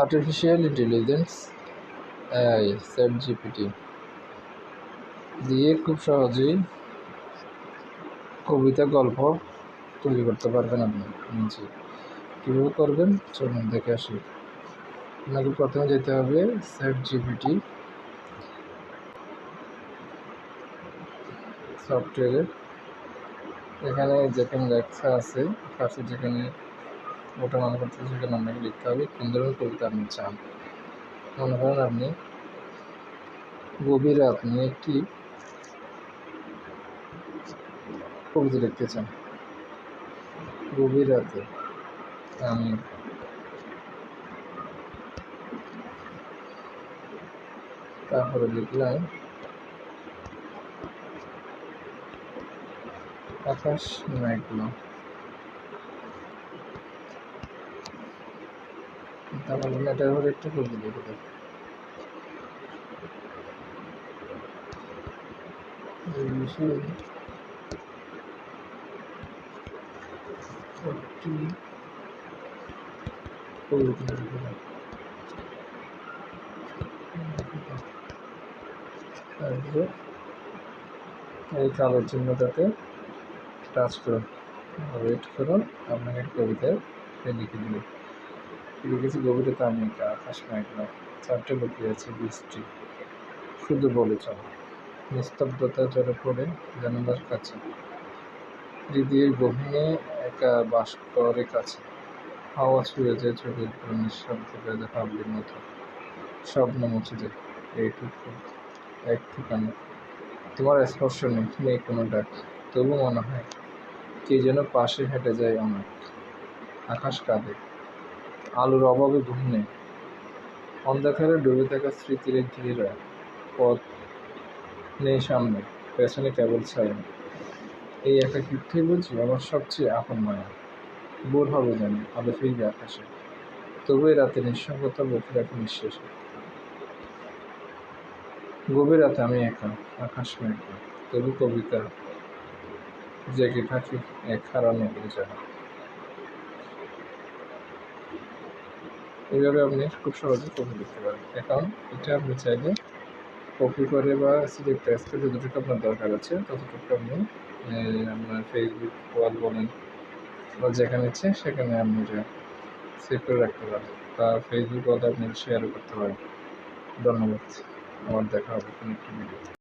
Artificial intelligence AI chat GPT দিয়ে খুব সহজেই কবিতা গল্প তৈরি করতে পারবেন আপনি নিজে। কীভাবে করবেন চলুন দেখে আসি। আপনাকে প্রথমে যেতে হবে চ্যাট জিপিটি সফটওয়্যারে। এখানে যেখানে লেখা আছে পাশে যেখানে ওটা মনে করতে সেখানে আপনাকে লিখতে হবে কোন ধরনের কবিতা আপনি চান। মনে করেন আপনি গভীর রাত নিয়ে একটি কবিতা লিখতে চান। গভীর রাতে আমি তারপরে লিখলাম আকাশ মেঘলা। তারপরে এটার উপরে একটু কবিতা লিখে দেব। একটি কবিতা লিখে দেব। তারপরে এই কালো চিহ্নটাতে টাচ করুন, ওয়েট করুন, আপনাকে কবিতায় লিখে দিল। লিখেছি গভীরতা আমি আকাশ মেঘলা, চারটে লুকিয়ে আছে বৃষ্টি, শুধু বলে চল, নিস্তব্ধতা জলে পড়ে জানালার কাছে, হৃদয়ের গভীরে একা বাস করে কাছে, হাওয়া ছুঁয়ে যায় চোখের উপর নিঃশব্দ বেঁধে হাবলির মতো, স্বপ্ন মুছে যায় এইটুকু এক ঠিকানা, তোমার স্পর্শ নেই কোনো ডাক, তবু মনে হয় কে যেন পাশে হেঁটে যায় অনেক। আকাশ কাঁদে, আলোর অভাবে ঘুম নেই, অন্ধকারে ডুবে থাকা স্মৃতির ঘিরা, পথ নেই সামনে, পেছনে কেবল ছায়া, এই একাকিত্বে বুঝি আমার সবচেয়ে আপন মায়া। ভোর হবে জানি, আলো ফিরবে আকাশে, তবু এই রাতে নিঃসঙ্গতা বুকে রাখে নিঃশেষে। গভীর রাতে আমি একা, আকাশ মেঘলা, তবু কবিতা জেগে থাকি এক হারানো জায়গা। এইভাবে আপনি খুব সহজে কপি লিখতে পারেন। এখন এটা আপনি চাইলে কপি করে বা সিলেক্ট করে যতটুকু আপনার দরকার আছে ততটুকু আপনি আপনার ফেসবুক ওয়াল বলেন বা যেখানে ইচ্ছে সেখানে আপনি এটা সেভ করে রাখতে পারেন বা ফেসবুক ওয়ালে আপনি শেয়ারও করতে পারেন। ধন্যবাদ। আবার দেখা হবে কোনো একটি ভিডিও।